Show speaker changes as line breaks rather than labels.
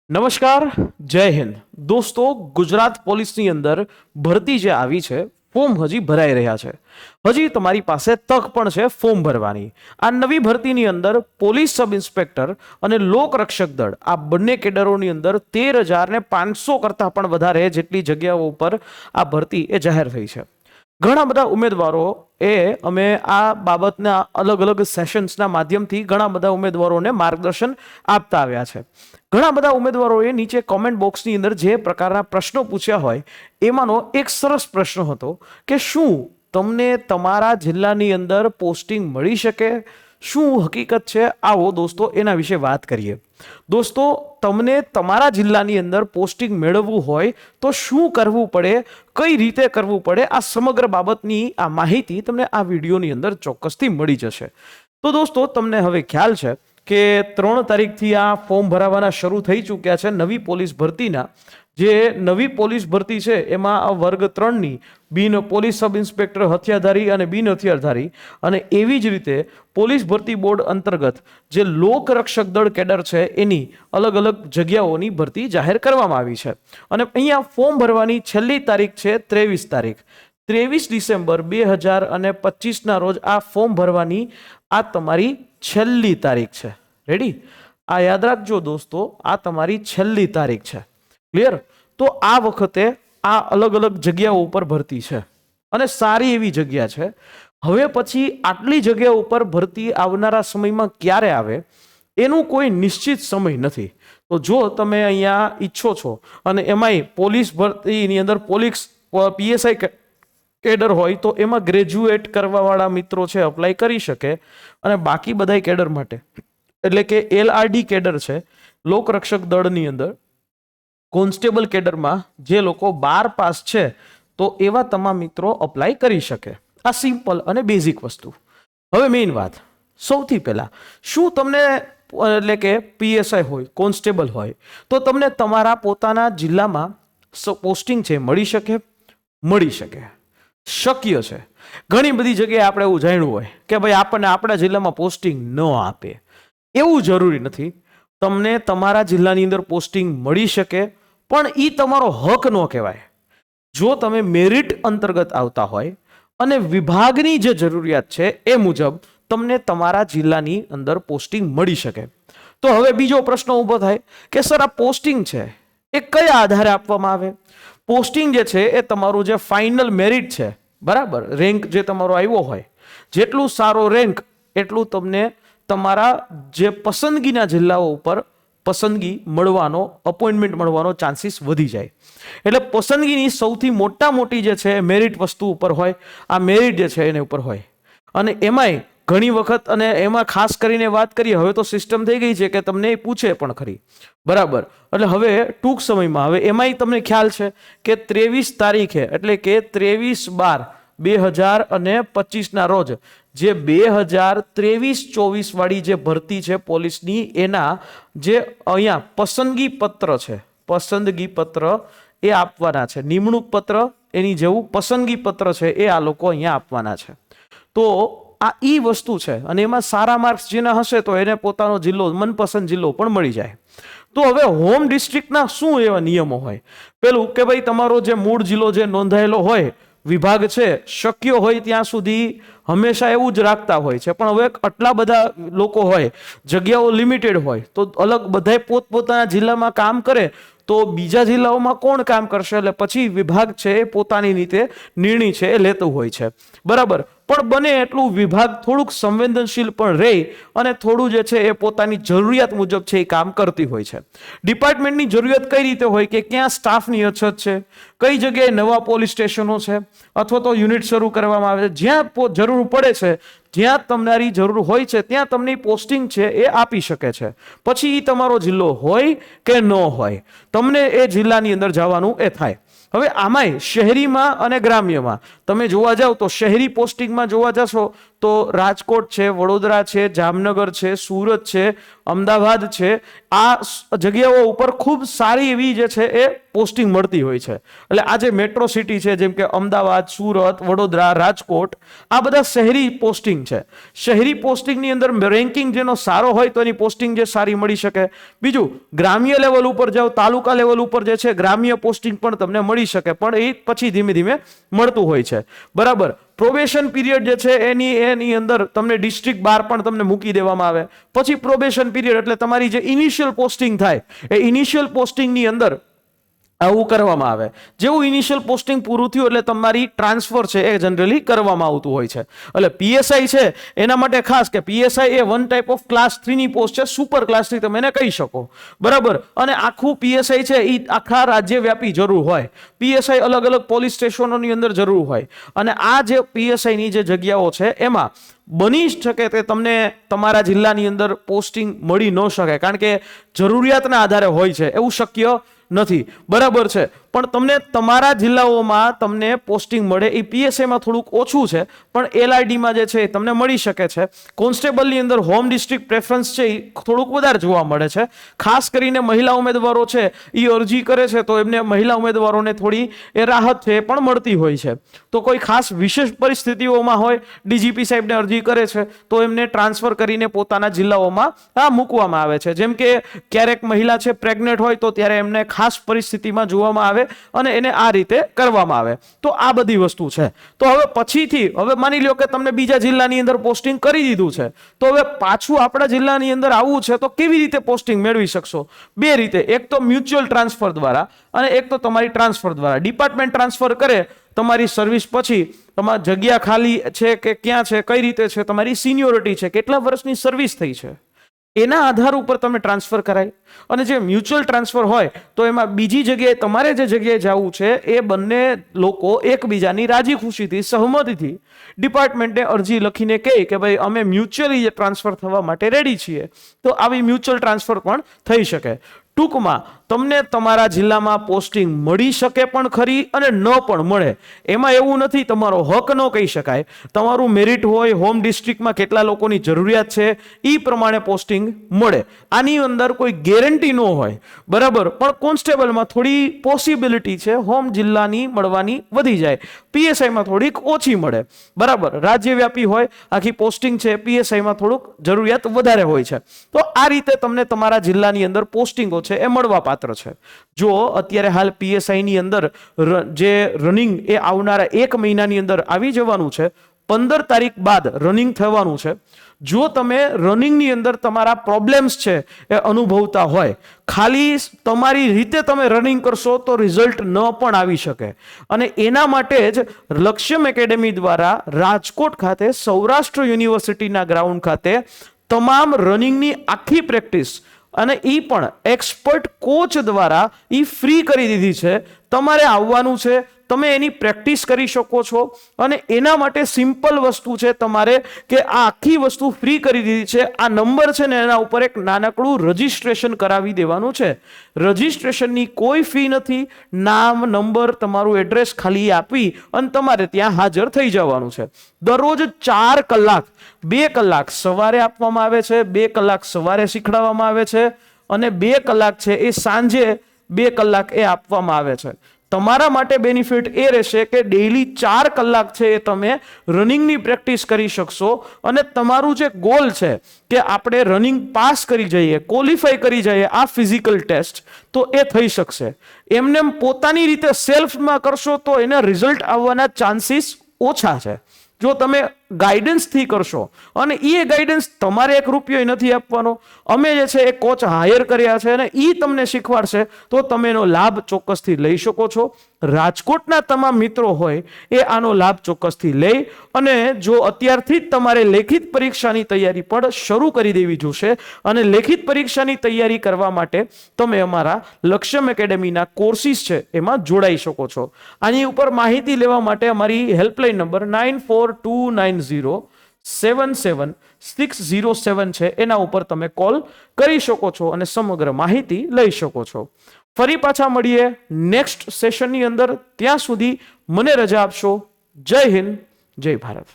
નમસ્કાર, જય હિન્દ દોસ્તો। ગુજરાત પોલીસની અંદર ભરતી જે આવી છે, ફોર્મ હજી ભરાઈ રહ્યા છે। હજી તમારી પાસે તક પણ છે ફોર્મ ભરવાની। આ નવી ભરતીની અંદર પોલીસ સબ ઇન્સ્પેક્ટર અને લોકરક્ષક દળ આ બંને કેડરોની અંદર 13,500 કરતાં પણ વધારે જેટલી જગ્યાઓ ઉપર આ ભરતી એ જાહેર થઈ છે। ઘણા બધા ઉમેદવારો અમે આ બાબતના અલગ અલગ સેશન્સના માધ્યમથી ઘણા બધા ઉમેદવારોને માર્ગદર્શન આપતા આવ્યા છે। ઘણા બધા ઉમેદવારોએ નીચે કોમેન્ટ બોક્સની અંદર જે પ્રકારના પ્રશ્નો પૂછ્યા હોય એમાંનો એક સરસ પ્રશ્ન હતો કે શું તમને તમારા જિલ્લાની અંદર પોસ્ટિંગ મળી શકે? શું હકીકત છે? આવો દોસ્તો એના વિશે વાત કરીએ। દોસ્તો, તમને તમારા જિલ્લાની અંદર પોસ્ટિંગ મેળવવું હોય તો શું કરવું પડે, કઈ રીતે કરવું પડે, આ સમગ્ર બાબતની આ માહિતી તમને આ વિડીયોની અંદર ચોક્કસથી મળી જશે। તો દોસ્તો, તમને હવે ખ્યાલ છે કે 3 તારીખથી આ ફોર્મ ભરાવાના શરૂ થઈ ચૂક્યા છે નવી પોલીસ ભરતીના। જે નવી પોલીસ ભરતી છે એમાં આ વર્ગ 3ની બિન પોલીસ સબ ઇન્સ્પેક્ટર હથિયારધારી અને બિન હથિયારધારી અને એવી જ રીતે પોલીસ ભરતી બોર્ડ અંતર્ગત જે લોકરક્ષક દળ કેડર છે એની અલગ અલગ જગ્યાઓની ભરતી જાહેર કરવામાં આવી છે। અને અહીંયા ફોર્મ ભરવાની છેલ્લી તારીખ છે 23 તારીખ 23 ડિસેમ્બર 2025ના રોજ આ ફોર્મ ભરવાની આ તમારી છેલ્લી તારીખ છે। રેડી? આ યાદ રાખજો દોસ્તો, આ તમારી છેલ્લી તારીખ છે। ક્લિયર? તો આ વખતે આ અલગ અલગ જગ્યાઓ ઉપર ભરતી છે અને સારી એવી જગ્યા છે। હવે પછી આટલી જગ્યા ઉપર ભરતી આવનારા સમયમાં ક્યારે આવે એનું કોઈ નિશ્ચિત સમય નથી। તો જો તમે અહીંયા ઈચ્છો છો અને એમાંય પોલીસ ભરતીની અંદર પોલીસ પીએસઆઈ કેડર હોય તો એમાં ગ્રેજ્યુએટ કરવાવાળા મિત્રો છે અપ્લાય કરી શકે। અને બાકી બધા કેડર માટે એટલે કે એલઆરડી કેડર છે લોકરક્ષક દળની અંદર કોન્સ્ટેબલ કેડરમાં જે લોકો 12 પાસ છે તો એવા તમામ મિત્રો અપ્લાય કરી શકે। આ સિમ્પલ અને બેઝિક વસ્તુ। હવે મેઇન વાત, સૌથી પહેલા શું તમને એટલે કે પીએસઆઈ હોય, કોન્સ્ટેબલ હોય તો તમને તમારા પોતાના જિલ્લામાં પોસ્ટિંગ છે મળી શકે? મળી શકે, શક્ય છે। ઘણી બધી જગ્યાએ આપણે એવું જાણ્યું હોય કે ભાઈ આપણને આપણા જિલ્લામાં પોસ્ટિંગ ન આપે, એવું જરૂરી નથી। તમને તમારા જિલ્લાની અંદર પોસ્ટિંગ મળી શકે પણ એ તમારો હક ન કહેવાય। જો તમે મેરિટ અંતર્ગત આવતા હોય અને વિભાગની જે જરૂરિયાત છે એ મુજબ તમને તમારા જિલ્લાની અંદર પોસ્ટિંગ મળી શકે। તો હવે બીજો પ્રશ્ન ઊભો થાય કે સર આ પોસ્ટિંગ છે એ કયા આધારે આપવામાં આવે? પોસ્ટિંગ જે છે એ તમારું જે ફાઇનલ મેરિટ છે, બરાબર, રેન્ક જે તમારો આવ્યો હોય, જેટલું સારો રેન્ક એટલું તમને તમારા જે પસંદગીના જિલ્લાઓ ઉપર પસંદગી મળવાનો, અપોઇન્ટમેન્ટ મળવાનો ચાન્સીસ વધી જાય। એટલે પસંદગીની સૌથી મોટી જે છે મેરિટ વસ્તુ ઉપર હોય। આ મેરિટ જે છે એના ઉપર હોય અને એમાંય ઘણી વખત અને એમાં ખાસ કરીને વાત કરીએ, હવે તો સિસ્ટમ થઈ ગઈ છે કે તમને એ પૂછે પણ ખરી, બરાબર। એટલે હવે ટૂંક સમયમાં હવે એમાંય તમને ખ્યાલ છે કે 23 તારીખે એટલે કે 23/12/2025ના રોજ જે 2023-24 વાળી જે ભરતી છે પોલીસની એના જે અહીંયા પસંદગી પત્ર છે, પસંદગી પત્ર એ આપવાના છે। નિમણૂક પત્ર એની જેવું પસંદગી પત્ર છે એ આ લોકો અહીંયા આપવાના છે। તો આ ઈ વસ્તુ છે અને એમાં સારા માર્ક્સ જેના હશે તો એને પોતાનો જિલ્લો, મનપસંદ જિલ્લો પણ મળી જાય। તો હવે હોમ ડિસ્ટ્રિક્ટના શું એવા નિયમો હોય? પેલું કે ભાઈ તમારો જે મૂળ જિલ્લો જે નોંધાયેલો હોય વિભાગ છે, શક્ય હોય ત્યાં સુધી હંમેશા એવું જ રાખતા હોય છે। પણ હવે આટલા બધા લોકો હોય, જગ્યાઓ લિમિટેડ હોય તો અલગ બધાય પોતપોતાના જિલ્લામાં કામ કરે તો બીજા જિલ્લાઓમાં કોણ કામ કરશે? એટલે પછી વિભાગ છે એ પોતાની રીતે નિર્ણય છે એ લેતું હોય છે, બરાબર। પણ બને એટલું વિભાગ થોડુંક સંવેદનશીલ પણ રહે અને થોડું જે છે એ પોતાની જરૂરિયાત મુજબ છે એ કામ કરતી હોય છે। ડિપાર્ટમેન્ટની જરૂરિયાત કઈ રીતે હોય કે ક્યાં સ્ટાફની અછત છે, કઈ જગ્યાએ નવા પોલીસ સ્ટેશનો છે અથવા તો યુનિટ શરૂ કરવામાં આવે છે, જ્યાં જરૂર પડે છે, જ્યાં તમારી જરૂર હોય છે ત્યાં તમને પોસ્ટિંગ છે એ આપી શકે છે। પછી એ તમારો જિલ્લો હોય કે ન હોય, તમને એ જિલ્લાની અંદર જવાનું એ થાય। હવે આમાંય શહેરીમાં અને ગ્રામ્યમાં તમે જોવા જાવ તો શહેરી પોસ્ટિંગમાં જોવા જશો તો રાજકોટ છે, વડોદરા છે, જામનગર છે, સુરત છે, અમદાવાદ છે, આ જગ્યાઓ ઉપર ખૂબ સારી એવી જે છે એ પોસ્ટિંગ મળતી હોય છે. એટલે આ જે મેટ્રો સિટી છે જેમ કે અમદાવાદ, સુરત, વડોદરા, રાજકોટ, આ બધા શહેરી પોસ્ટિંગ છે. શહેરી પોસ્ટિંગની અંદર રેન્કિંગ જેનો સારો હોય તો એની પોસ્ટિંગ જે સારી મળી શકે. બીજું, ગ્રામ્ય લેવલ ઉપર જાઓ, તાલુકા લેવલ ઉપર જે છે ગ્રામ્ય પોસ્ટિંગ પણ તમને મળી શકે, પણ એ પછી ધીમે ધીમે મળતું હોય છે. બરાબર. પ્રોબેશન પીરિયડ જે છે એની અંદર તમને ડિસ્ટ્રિક્ટ બાર પણ તમને મૂકી દેવામાં આવે. પછી પ્રોબેશન પીરિયડ એટલે તમારી જે ઇનિશિયલ પોસ્ટિંગ થાય એ ઇનિશિયલ પોસ્ટિંગની અંદર આવું કરવામાં આવે. જેવું ઇનિશિયલ પોસ્ટિંગ પૂરું થયું એટલે તમારી ટ્રાન્સફર છે એ જનરલી કરવામાં આવતું હોય છે. એટલે પીએસઆઈ છે એના માટે ખાસ કે PSI A one type of class 3 ની પોસ્ટ છે, સુપર ક્લાસ 3 તમે એને કહી શકો. બરાબર. અને આખું પીએસઆઈ છે એ આખા રાજ્યવ્યાપી જરૂર હોય. પીએસઆઈ અલગ અલગ પોલીસ સ્ટેશનોની અંદર જરૂર હોય. અને આ જે પીએસઆઈની જે જગ્યાઓ છે એમાં બની શકે તે તમને તમારા જિલ્લાની અંદર પોસ્ટિંગ મળી ન શકે, કારણ કે જરૂરિયાતના આધારે હોય છે, એવું શક્ય નથી. બરાબર છે. પણ તમને તમારા જિલ્લાઓમાં તમને પોસ્ટિંગ મળે એ પીએસઆઈમાં થોડુંક ઓછું છે, પણ એલઆરડીમાં જે છે એ તમને મળી શકે છે. કોન્સ્ટેબલની અંદર હોમ ડિસ્ટ્રિક્ટ પ્રેફરન્સ છે એ થોડુંક વધારે જોવા મળે છે. ખાસ કરીને મહિલા ઉમેદવારો છે એ અરજી કરે છે તો એમને મહિલા ઉમેદવારોને થોડી એ રાહત છે એ પણ મળતી હોય છે. તો કોઈ ખાસ વિશેષ પરિસ્થિતિઓમાં હોય, ડીજીપી સાહેબને અરજી કરે છે તો એમને ટ્રાન્સફર કરીને પોતાના જિલ્લાઓમાં મૂકવામાં આવે છે. જેમ કે ક્યારેક મહિલા છે પ્રેગ્નેન્ટ હોય તો ત્યારે એમને ખાસ પરિસ્થિતિમાં જોવામાં આવે અને એને આ રીતે કરવામાં આવે. તો આ બધી વસ્તુ છે. તો હવે પછીથી હવે માની લો કે તમને બીજા જિલ્લાની અંદર પોસ્ટિંગ કરી દીધું છે, તો હવે પાછું આપણા જિલ્લાની અંદર આવવું છે તો કેવી રીતે પોસ્ટિંગ મેળવી શકશો? બે રીતે. એક તો મ્યુચ્યુઅલ ટ્રાન્સફર દ્વારા અને એક તો તમારી ટ્રાન્સફર દ્વારા. ડિપાર્ટમેન્ટ ટ્રાન્સફર કરે તમારી સર્વિસ પછી, તમારી જગ્યા ખાલી છે કે ક્યાં છે, કઈ રીતે છે, તમારી સિનિયોરિટી છે, કેટલા વર્ષની સર્વિસ થઈ છે, એના આધાર ઉપર તમે ટ્રાન્સફર કરાય. અને જે મ્યુચ્યુઅલ ટ્રાન્સફર હોય તો એમાં બીજી જગ્યાએ તમારે જે જગ્યાએ જવું છે એ બંને લોકો એકબીજાની રાજી ખુશીથી, સહમતિથી ડિપાર્ટમેન્ટને અરજી લખીને કહે કે ભાઈ અમે મ્યુચ્યુઅલી ટ્રાન્સફર થવા માટે રેડી છીએ, તો આવી મ્યુચ્યુઅલ ટ્રાન્સફર પણ થઈ શકે. ટૂંકમાં તમને તમારા જિલ્લામાં પોસ્ટિંગ મળી શકે પણ ખરી અને ન પણ મળે. એમાં એવું નથી તમારો હક ન કહી શકાય. તમારું મેરિટ હોય, હોમ ડિસ્ટ્રિક્ટમાં કેટલા લોકોની જરૂરિયાત છે એ પ્રમાણે પોસ્ટિંગ મળે. આની અંદર કોઈ ગેરંટી ન હોય. બરાબર. પણ કોન્સ્ટેબલમાં થોડી પોસિબિલિટી છે હોમ જિલ્લાની મળવાની વધી જાય, પીએસઆઈમાં થોડીક ઓછી મળે. બરાબર. રાજ્યવ્યાપી હોય આખી પોસ્ટિંગ છે, પીએસઆઈમાં થોડુંક જરૂરિયાત વધારે હોય છે. તો આ રીતે તમને તમારા જિલ્લાની અંદર પોસ્ટિંગો છે એ મળવા પાત્ર છે. જો અત્યારે હાલ પીએસઆઈની અંદર જે રનિંગ એ આવનારા 1 મહિનાની અંદર આવી જવાનું છે, 15 તારીખ બાદ રનિંગ થવાનું છે. જો તમે રનિંગની અંદર તમારા પ્રોબ્લેમ્સ છે એ અનુભવતા હોય, ખાલી તમારી રીતે તમે રનિંગ કરશો તો રિઝલ્ટ ન પણ આવી શકે. અને એના માટે જ લક્ષ્યમ એકેડેમી દ્વારા રાજકોટ ખાતે સૌરાષ્ટ્ર યુનિવર્સિટીના ગ્રાઉન્ડ ખાતે તમામ રનિંગની આખી પ્રેક્ટિસ અને એ પણ એક્સપર્ટ કોચ દ્વારા એ ફ્રી કરી દીધી છે. તમારે આવવાનું છે, તમે એની પ્રેક્ટિસ કરી શકો છો. અને એના માટે સિમ્પલ વસ્તુ છે તમારે કે આ આખી વસ્તુ ફ્રી કરી દીધી છે. આ નંબર છે ને એના ઉપર એક નાનકડું રજિસ્ટ્રેશન કરાવી દેવાનું છે. રજિસ્ટ્રેશનની કોઈ ફી નથી. નામ, નંબર, તમારું એડ્રેસ ખાલી આપી અને તમારે ત્યાં હાજર થઈ જવાનું છે. દરરોજ 4 કલાક, 2 કલાક સવારે આપવામાં આવે છે, 2 કલાક સવારે શીખડાવવામાં આવે છે અને 2 કલાક છે એ સાંજે 2 કલાક એ આપવામાં આવે છે. તમારા માટે બેનિફિટ એ રહેશે કે ડેઈલી 4 કલાક છે એ તમે રનિંગની પ્રેક્ટિસ કરી શકશો. અને તમારું જે ગોલ છે કે આપણે રનિંગ પાસ કરી જઈએ, ક્વોલિફાય કરી જઈએ આ ફિઝિકલ ટેસ્ટ, તો એ થઈ શકશે. એમને પોતાની રીતે સેલ્ફમાં કરશો તો એના રિઝલ્ટ આવવાના ચાન્સીસ ઓછા છે. જો તમે ગાઈડન્સથી કરશો, અને એ ગાઈડન્સ તમારે 1 રૂપિયો નથી આપવાનો, અમે જે છે એ કોચ હાયર કર્યા છે અને એ તમને શીખવાડશે, તો તમે એનો લાભ ચોક્કસથી લઈ શકો છો. રાજકોટના તમામ મિત્રો હોય એ આનો લાભ ચોક્કસથી લઈ, અને જો અત્યારથી જ તમારે લેખિત પરીક્ષાની તૈયારી પણ શરૂ કરી દેવી જોશે. અને લેખિત પરીક્ષાની તૈયારી કરવા માટે તમે અમારા લક્ષ્યમ એકેડેમીના કોર્સિસ છે એમાં જોડાઈ શકો છો. આની ઉપર માહિતી લેવા માટે અમારી હેલ્પલાઇન નંબર 9429077607 છે, એના ઉપર તમે કોલ કરી શકો છો અને સમગ્ર માહિતી લઈ શકો છો. ફરી પાછા મળીએ નેક્સ્ટ સેશનની અંદર. ત્યાં સુધી મને રજા આપશો. જય હિન્દ, જય ભારત.